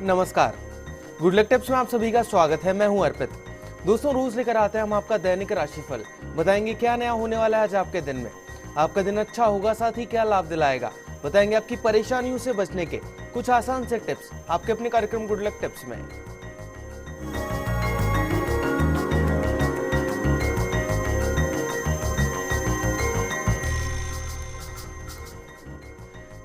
नमस्कार, good luck tips में आप सभी का स्वागत है। मैं हूं अर्पित। दोस्तों, रोज लेकर आते हैं हम आपका दैनिक राशिफल। बताएंगे क्या नया होने वाला है आज आपके दिन में। आपका दिन अच्छा होगा, साथ ही क्या लाभ दिलाएगा। बताएंगे आपकी परेशानियों से बचने के कुछ आसान से टिप्स आपके अपने कार्यक्रम गुड लक टिप्स में।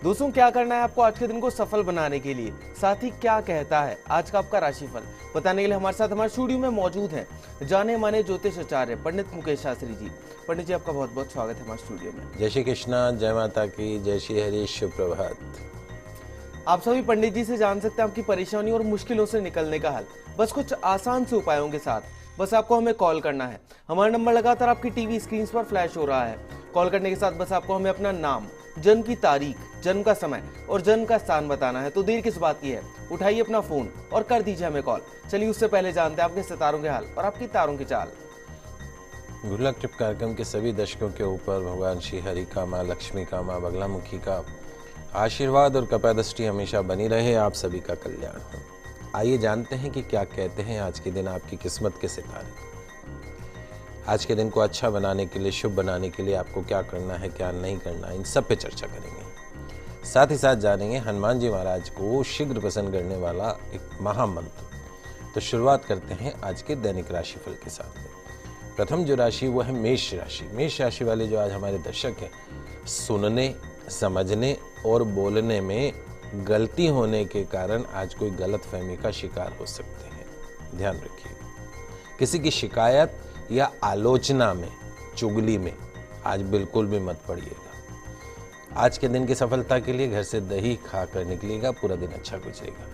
दोस्तों, क्या करना है आपको आज के दिन को सफल बनाने के लिए, साथ ही क्या कहता है आज का आपका राशिफल, बताने के लिए हमारे साथ हमारे स्टूडियो में मौजूद हैं जाने माने ज्योतिष आचार्य पंडित मुकेश शास्त्री जी। पंडित जी, आपका बहुत बहुत स्वागत है हमारे स्टूडियो में। जय श्री कृष्णा, जय माता की, जय श्री हरि, शुभ प्रभात। आप सभी पंडित जी से जान सकते हैं आपकी परेशानियों और मुश्किलों से निकलने का हल, बस कुछ आसान से उपायों के साथ। बस आपको हमें कॉल करना है। हमारा नंबर लगातार आपकी टीवी स्क्रीन पर फ्लैश हो रहा है। कॉल करने के साथ बस आपको हमें अपना नाम, जन्म की तारीख, जन्म का समय और जन्म का स्थान बताना है। तो देर किस बात की है, उठाइए अपना फोन और कर दीजिए हमें कॉल। चलिए उससे पहले जानते हैं आपके सितारों के हाल और आपकी तारों की चाल। गुड लक टिप कार्यक्रम के सभी दर्शकों के ऊपर भगवान श्री हरि का, माँ लक्ष्मी का, माँ बगलामुखी का आशीर्वाद और कृपा दृष्टि हमेशा बनी रहे। आप सभी का कल्याण हो। आइए जानते हैं कि क्या कहते हैं आज के दिन आपकी किस्मत के सितारे। आज के दिन को अच्छा बनाने के लिए, शुभ बनाने के लिए आपको क्या करना है, क्या नहीं करना है, इन सब पे चर्चा करेंगे। साथ ही साथ जानेंगे हनुमान जी महाराज को शीघ्र प्रसन्न करने वाला एक महामंत्र। तो शुरुआत करते हैं आज के दैनिक राशिफल के साथ में। प्रथम जो राशि वो है मेष राशि। मेष राशि वाले जो आज हमारे दर्शक हैं, सुनने, समझने और बोलने में गलती होने के कारण आज कोई गलत फहमी का शिकार हो सकते हैं। ध्यान रखिए, किसी की शिकायत या आलोचना में, चुगली में आज बिल्कुल भी मत पड़िएगा। आज के दिन की सफलता के लिए घर से दही खाकर निकलिएगा, पूरा दिन अच्छा गुजरेगा।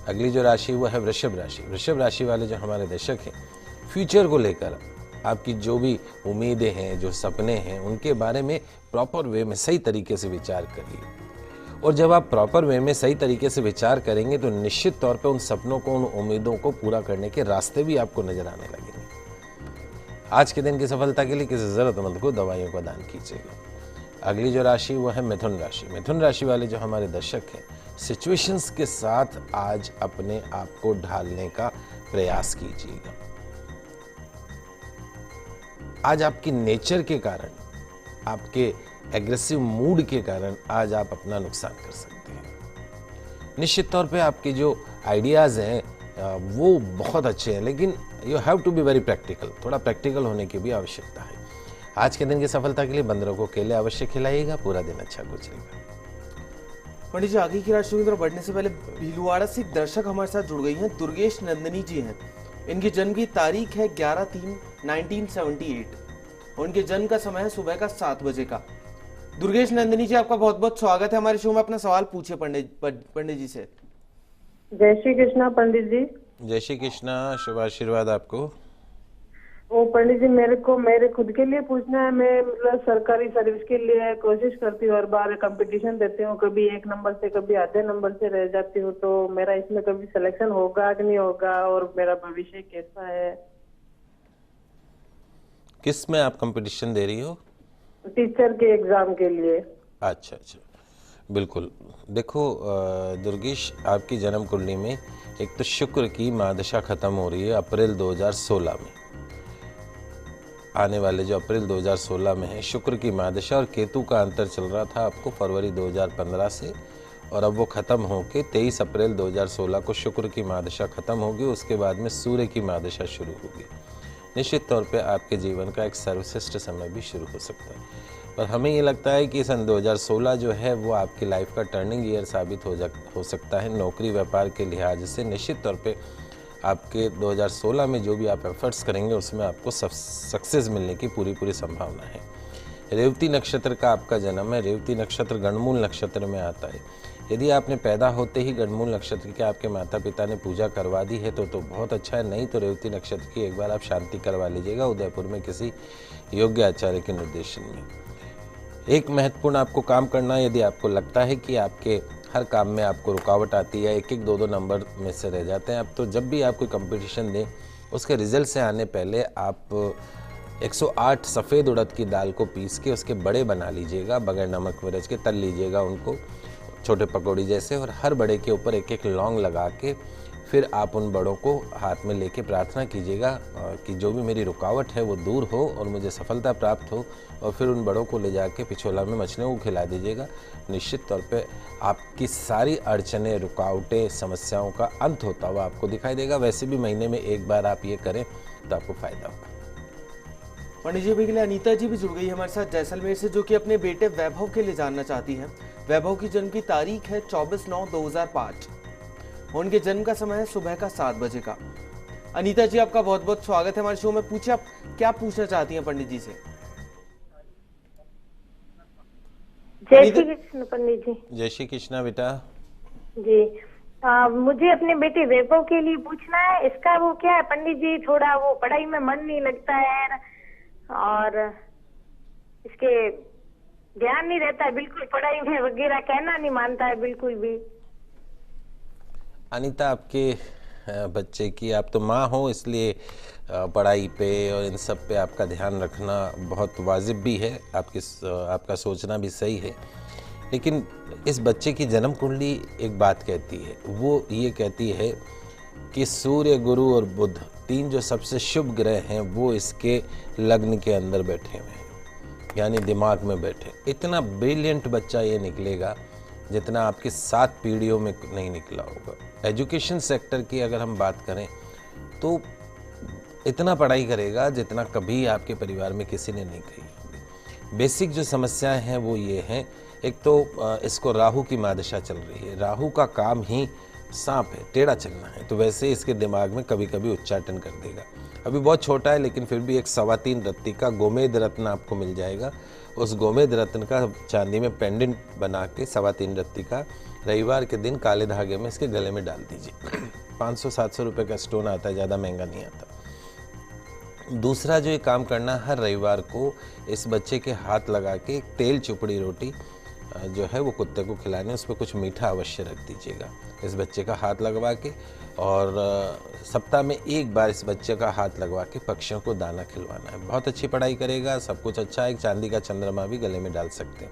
अगली जो राशि वो है वृषभ राशि। वृषभ राशि वाले जो हमारे दर्शक हैं, फ्यूचर को लेकर आपकी जो भी उम्मीदें हैं, जो सपने हैं, उनके बारे में प्रॉपर वे में सही तरीके से विचार करिए। और जब आप प्रॉपर वे में सही तरीके से विचार करेंगे तो निश्चित तौर पे उन सपनों को, उन उम्मीदों को पूरा करने के रास्ते भी आपको नजर आने लगेंगे। आज के दिन की सफलता के लिए किसी जरूरतमंद को दवाइयों का दान कीजिएगा। अगली जो राशि वो है मिथुन राशि। मिथुन राशि वाले जो हमारे दर्शक हैं, सिचुएशंस के साथ आज अपने आप को ढालने का प्रयास कीजिएगा। आज आपकी नेचर के कारण, आपके एग्रेसिव मूड के कारण आज आप अपना नुकसान कर सकते हैं। निश्चित तौर पे आपके जो आइडियाज हैं वो बहुत अच्छे हैं, लेकिन you have to be very practical. थोड़ा प्रैक्टिकल होने की भी आवश्यकता है। आज के दिन की सफलता के लिए बंदरों को केले अवश्य खिलाइएगा, पूरा दिन अच्छा गुजरेगा। पंडित जी, आगे की राशियों की तरफ बढ़ने से पहले भीलवाड़ा से एक दर्शक हमारे साथ जुड़ गई हैं। दुर्गेश नंदिनी जी हैं। इनकी जन्म की तारीख है 11/3/1978 और उनके जन्म का समय है सुबह का 7 बजे का। दुर्गेश नंदिनी जी, आपका बहुत बहुत स्वागत है हमारे शो में। अपना सवाल पूछिए पंडित जी से। जय श्री कृष्णा पंडित जी। जय श्री कृष्णा, शुभ आशीर्वाद आपको। वो पंडित जी, मेरे खुद के लिए पूछना है। मैं मतलब सरकारी सर्विस के लिए कोशिश करती हूँ और बार कंपटीशन देती हूँ, कभी 1 नंबर से, कभी आधे नंबर से रह जाती हूँ। तो मेरा इसमें कभी सिलेक्शन होगा कि नहीं होगा और मेरा भविष्य कैसा है? किस में आप कंपटीशन दे रही हो? टीचर के एग्जाम के लिए। अच्छा, बिल्कुल। देखो दुर्गेश, आपकी जन्म कुंडली में एक तो शुक्र की महादशा खत्म हो रही है अप्रैल 2016 में। आने वाले जो अप्रैल 2016 में है, शुक्र की महादशा और केतु का अंतर चल रहा था आपको फरवरी 2015 से, और अब वो खत्म होके 23 अप्रैल 2016 को शुक्र की महादशा खत्म होगी। उसके बाद में सूर्य की महादशा शुरू होगी। निश्चित तौर पे आपके जीवन का एक सर्वश्रेष्ठ समय भी शुरू हो सकता है। पर हमें ये लगता है कि सन 2016 जो है वो आपकी लाइफ का टर्निंग ईयर साबित हो सकता है। नौकरी व्यापार के लिहाज से निश्चित तौर पे आपके 2016 में जो भी आप एफर्ट्स करेंगे उसमें आपको सक्सेस मिलने की पूरी संभावना है। रेवती नक्षत्र का आपका जन्म है। रेवती नक्षत्र गणमूल नक्षत्र में आता है। यदि आपने पैदा होते ही गणमूल नक्षत्र के आपके माता पिता ने पूजा करवा दी है तो बहुत अच्छा है। नहीं तो रेवती नक्षत्र की एक बार आप शांति करवा लीजिएगा उदयपुर में किसी योग्य आचार्य के निर्देशन में। एक महत्वपूर्ण आपको काम करना है। यदि आपको लगता है कि आपके हर काम में आपको रुकावट आती है, 1-1, 2-2 नंबर में से रह जाते हैं आप, तो जब भी आप कोई कंपटीशन दें उसके रिजल्ट से आने पहले आप 108 सफ़ेद उड़द की दाल को पीस के उसके बड़े बना लीजिएगा, बगैर नमक मिर्च के तल लीजिएगा उनको। छोटे पकौड़ी जैसे, और हर बड़े के ऊपर एक एक लौंग लगा के फिर आप उन बड़ों को हाथ में लेके प्रार्थना कीजिएगा कि जो भी मेरी रुकावट है वो दूर हो और मुझे सफलता प्राप्त हो, और फिर उन बड़ों को ले जाके पिछोला में मछलियों को खिला दीजिएगा। निश्चित तौर पे आपकी सारी अड़चनें, रुकावटें, समस्याओं का अंत होता हुआ आपको दिखाई देगा। वैसे भी महीने में एक बार आप ये करें तो आपको फायदा होगा। पंडित जी अभी के लिए अनीता जी भी जुड़ गई है हमारे साथ जैसलमेर से, जो कि अपने बेटे वैभव के लिए जानना चाहती हैं। वैभव की जन्म की तारीख है 24/9/2005। उनके जन्म का समय है सुबह का 7 बजे का। अनीता जी आपका बहुत बहुत स्वागत है हमारे शो में। पूछिए आप क्या पूछना चाहती हैं पंडित जी से। जय श्री कृष्ण पंडित जी। जय श्री कृष्णा बेटा। जी मुझे अपने बेटे वैभव के लिए पूछना है। इसका वो क्या है पंडित जी, थोड़ा वो पढ़ाई में मन नहीं लगता है और इसके ध्यान नहीं रहता है बिल्कुल, पढ़ाई में वगैरह कहना नहीं मानता है बिल्कुल भी। अनीता, आपके बच्चे की, आप तो माँ हो इसलिए पढ़ाई पे और इन सब पे आपका ध्यान रखना बहुत वाजिब भी है, आपका सोचना भी सही है। लेकिन इस बच्चे की जन्म कुंडली एक बात कहती है, वो ये कहती है कि सूर्य, गुरु और बुध, तीन जो सबसे शुभ ग्रह हैं वो इसके लग्न के अंदर बैठे हुए हैं, यानी दिमाग में बैठे। इतना ब्रिलियंट बच्चा ये निकलेगा जितना आपकी 7 पीढ़ियों में नहीं निकला होगा। एजुकेशन सेक्टर की अगर हम बात करें तो इतना पढ़ाई करेगा जितना कभी आपके परिवार में किसी ने नहीं की होगी। बेसिक जो समस्याएं हैं वो ये हैं, एक तो इसको राहु की महादशा चल रही है। राहु का काम ही सांप है, टेढ़ा चलना है, तो वैसे इसके दिमाग में कभी कभी उच्चाटन कर देगा। अभी बहुत छोटा है लेकिन फिर भी एक 3.25 रत्ती का गोमेद रत्न आपको मिल जाएगा। उस गोमेद रत्न का चांदी में पेंडेंट बना के 3.25 रत्ती का रविवार के दिन काले धागे में इसके गले में डाल दीजिए। 500-700 रुपये का स्टोन आता है, ज़्यादा महंगा नहीं आता। दूसरा जो ये काम करना, हर रविवार को इस बच्चे के हाथ लगा के एक तेल चुपड़ी रोटी जो है वो कुत्ते को खिलाने, उस पर कुछ मीठा अवश्य रख दीजिएगा इस बच्चे का हाथ लगवा के। और सप्ताह में एक बार इस बच्चे का हाथ लगवा के पक्षियों को दाना खिलवाना है। बहुत अच्छी पढ़ाई करेगा, सब कुछ अच्छा है। एक चांदी का चंद्रमा भी गले में डाल सकते हैं।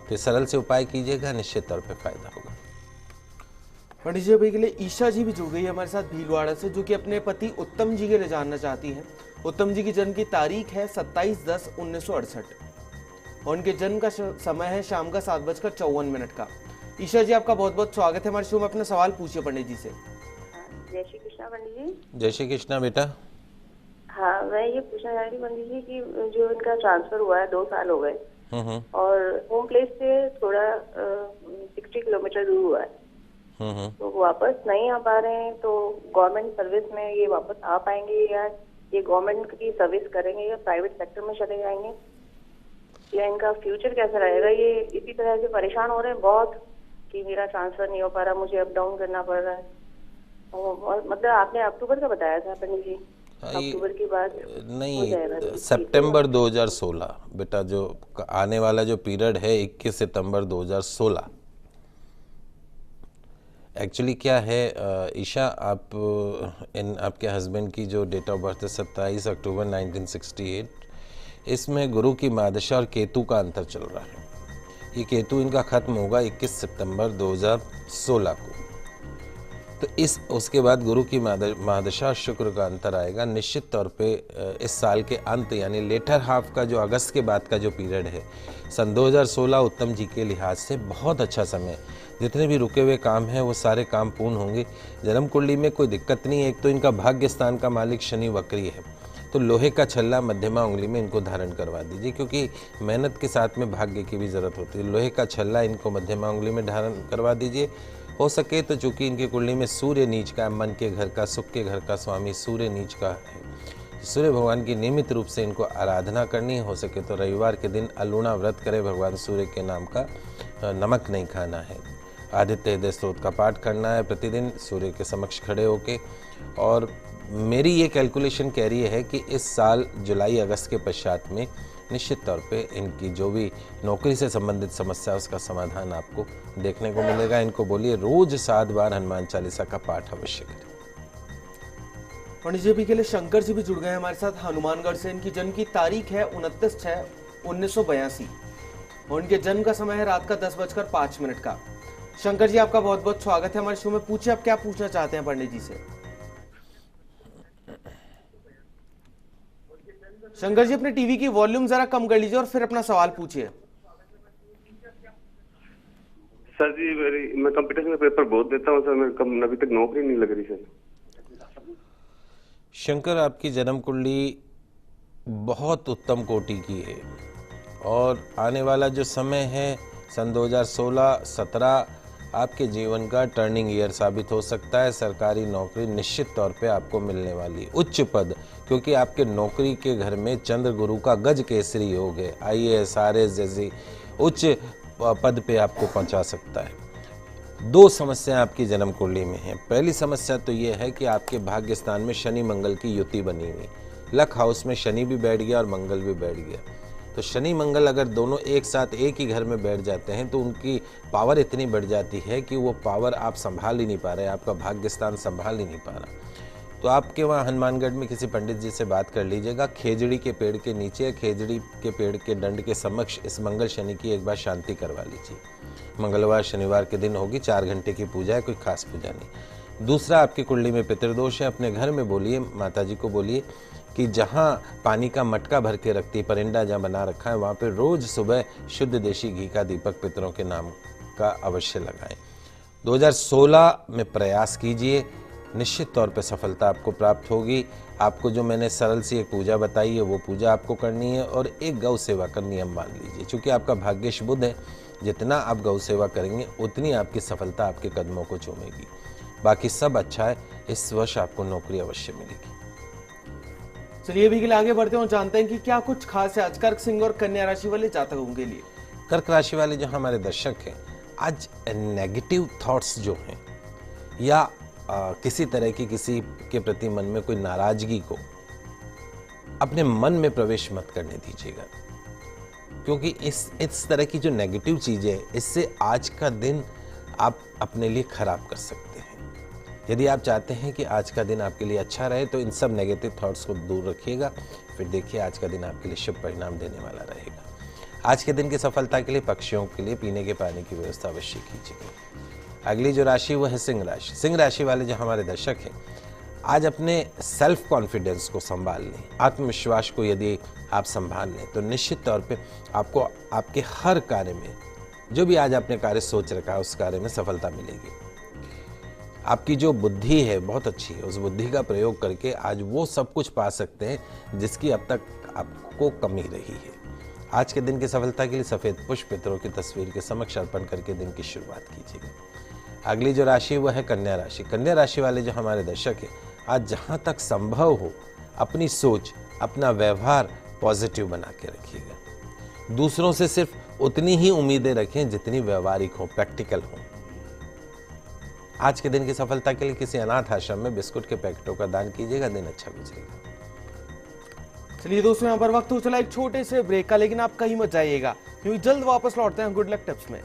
तो सरल से उपाय कीजिएगा, निश्चित तौर पे फायदा होगा। पंडित जी अभी के लिए ईशा जी भी जुड़ गई है हमारे साथ भीलवाड़ा से, जो कि अपने पति उत्तम जी के लिए जानना चाहती हैं। उत्तम जी की जन्म की तारीख है 27/10/1968 और उनके जन्म का समय है शाम का 7:54 का। ईशा जी आपका बहुत बहुत स्वागत है हमारे शो में। अपना सवाल पूछिए पंडित जी से। जय श्री कृष्णा पंडित जी। जय श्री कृष्णा बेटा। हाँ, मैं ये पूछना चाह रही थी पंडित जी कि जो इनका ट्रांसफर हुआ है 2 साल हो गए और होम प्लेस से थोड़ा 60 किलोमीटर दूर हुआ है, तो वो वापस नहीं आ पा रहे हैं। तो गवर्नमेंट सर्विस में ये वापस आ पाएंगे या ये गवर्नमेंट की सर्विस करेंगे या प्राइवेट सेक्टर में चले जाएंगे, या इनका फ्यूचर कैसा रहेगा? ये इसी तरह से परेशान हो रहे हैं बहुत कि मेरा ट्रांसफर नहीं हो पा रहा, मुझे अप डाउन करना पड़ रहा है। मतलब आपने अक्टूबर का बताया था पंडित जी, अक्टूबर की बात नहीं, सितंबर 2016 बेटा, जो आने वाला जो पीरियड है 21 सितंबर 2016। एक्चुअली क्या है ईशा, आपके हस्बैंड की जो डेट ऑफ बर्थ है 27 अक्टूबर 1968, इसमें गुरु की महादशा और केतु का अंतर चल रहा है। ये केतु इनका खत्म होगा 21 सितंबर 2016 को। तो उसके बाद गुरु की महादशा शुक्र का अंतर आएगा। निश्चित तौर पे इस साल के अंत यानी लेटर हाफ का जो अगस्त के बाद का जो पीरियड है सन 2016 उत्तम जी के लिहाज से बहुत अच्छा समय। जितने भी रुके हुए काम हैं वो सारे काम पूर्ण होंगे। जन्म कुंडली में कोई दिक्कत नहीं है। एक तो इनका भाग्य स्थान का मालिक शनि वक्री है, तो लोहे का छल्ला मध्यमा उंगली में इनको धारण करवा दीजिए, क्योंकि मेहनत के साथ में भाग्य की भी ज़रूरत होती है। लोहे का छल्ला इनको मध्यमा उंगली में धारण करवा दीजिए। हो सके तो चूँकि इनके कुंडली में सूर्य नीच का, मन के घर का, सुख के घर का स्वामी सूर्य नीच का है, सूर्य भगवान की नियमित रूप से इनको आराधना करनी है। हो सके तो रविवार के दिन अलूणा व्रत करें, भगवान सूर्य के नाम का नमक नहीं खाना है। आदित्य हृदय स्तोत्र का पाठ करना है प्रतिदिन सूर्य के समक्ष खड़े होके। और मेरी ये कैलकुलेशन कह रही है कि इस साल जुलाई अगस्त के पश्चात में निश्चित तौर पे इनकी जो भी नौकरी से संबंधित समस्या उसका समाधान आपको देखने को मिलेगा। इनको बोलिए रोज 7 बार हनुमान चालीसा का पाठ अवश्य करें। पंडित जी के लिए शंकर जी भी जुड़ गए हमारे साथ हनुमानगढ़ से। इनकी जन्म की तारीख है 29/6/1982 और उनके जन्म का समय है रात का 10:05 का। शंकर जी, आपका बहुत बहुत स्वागत है हमारे शो में। पूछिए आप क्या पूछना चाहते हैं पंडित जी से। शंकर जी, अपने टीवी की वॉल्यूम जरा कम कर लीजिए और फिर अपना सवाल पूछिए। सर जी, मैं कंपटीशन में पेपर बहुत देता हूँ सर, मेरे अभी तक नौकरी नहीं लग रही सर। शंकर, आपकी जन्म कुंडली बहुत उत्तम कोटि की है और आने वाला जो समय है सन 2016-17 आपके जीवन का टर्निंग ईयर साबित हो सकता है। सरकारी नौकरी निश्चित तौर पे आपको मिलने वाली है, उच्च पद, क्योंकि आपके नौकरी के घर में चंद्र गुरु का गज केसरी योग है। IAS RS जैसी उच्च पद पे आपको पहुंचा सकता है। 2 समस्या आपकी जन्म कुंडली में है। पहली समस्या तो ये है कि आपके भाग्य स्थान में शनि मंगल की युति बनी हुई, लक हाउस में शनि भी बैठ गया और मंगल भी बैठ गया। तो शनि मंगल अगर दोनों एक साथ एक ही घर में बैठ जाते हैं तो उनकी पावर इतनी बढ़ जाती है कि वो पावर आप संभाल ही नहीं पा रहे, आपका भाग्य स्थान संभाल ही नहीं पा रहा। तो आपके वहाँ हनुमानगढ़ में किसी पंडित जी से बात कर लीजिएगा, खेजड़ी के पेड़ के नीचे, खेजड़ी के पेड़ के दंड के समक्ष इस मंगल शनि की एक बार शांति करवा लीजिए। मंगलवार शनिवार के दिन होगी, 4 घंटे की पूजा है, कोई खास पूजा नहीं। दूसरा, आपकी कुंडली में पितृदोष है। अपने घर में बोलिए, माता जी को बोलिए कि जहाँ पानी का मटका भर के रखती, परिंदा जहाँ बना रखा है, वहाँ पे रोज सुबह शुद्ध देशी घी का दीपक पितरों के नाम का अवश्य लगाएं। 2016 में प्रयास कीजिए, निश्चित तौर पे सफलता आपको प्राप्त होगी। आपको जो मैंने सरल सी एक पूजा बताई है वो पूजा आपको करनी है और एक गौ सेवा का नियम मान लीजिए। चूँकि आपका भाग्येश बुध है, जितना आप गौ सेवा करेंगे उतनी आपकी सफलता आपके कदमों को चूमेगी। बाकी सब अच्छा है। इस वर्ष आपको नौकरी अवश्य मिलेगी। चलिए अभी के लिए आगे बढ़ते हैं और जानते हैं कि क्या कुछ खास है आज कर्क, सिंह और कन्या राशि वाले जातकों के लिए। कर्क राशि वाले जो हमारे दर्शक हैं, आज नेगेटिव थॉट्स जो हैं या किसी तरह की किसी के प्रति मन में कोई नाराजगी को अपने मन में प्रवेश मत करने दीजिएगा, क्योंकि इस तरह की जो नेगेटिव चीजें हैं इससे आज का दिन आप अपने लिए खराब कर सकते हैं। यदि आप चाहते हैं कि आज का दिन आपके लिए अच्छा रहे तो इन सब नेगेटिव थॉट्स को दूर रखिएगा, फिर देखिए आज का दिन आपके लिए शुभ परिणाम देने वाला रहेगा। आज के दिन की सफलता के लिए पक्षियों के लिए पीने के पानी की व्यवस्था अवश्य कीजिएगा। अगली जो राशि वो है सिंह राशि। सिंह राशि वाले जो हमारे दर्शक हैं, आज अपने सेल्फ कॉन्फिडेंस को संभाल लें, आत्मविश्वास को यदि आप संभाल लें तो निश्चित तौर पे आपको आपके हर कार्य में, जो भी आज आपने कार्य सोच रखा है उस कार्य में सफलता मिलेगी। आपकी जो बुद्धि है बहुत अच्छी है, उस बुद्धि का प्रयोग करके आज वो सब कुछ पा सकते हैं जिसकी अब तक आपको कमी रही है। आज के दिन की सफलता के लिए सफेद पुष्प पितरों की तस्वीर के समक्ष अर्पण करके दिन की शुरुआत कीजिएगा। अगली जो राशि वह है कन्या राशि। कन्या राशि वाले जो हमारे दर्शक हैं, आज जहां तक संभव हो अपनी सोच, अपना व्यवहार पॉजिटिव बना के रखिएगा। दूसरों से सिर्फ उतनी ही उम्मीदें रखें जितनी व्यवहारिक हो, प्रैक्टिकल हो। आज के दिन की सफलता के लिए किसी अनाथ आश्रम में बिस्कुट के पैकेटों का दान कीजिएगा, दिन अच्छा गुजरेगा। चलिए दोस्तों, यहाँ पर वक्त हो चला एक छोटे से ब्रेक का, लेकिन आप कहीं मत जाइएगा क्योंकि जल्द वापस लौटते हैं गुड लक टिप्स में।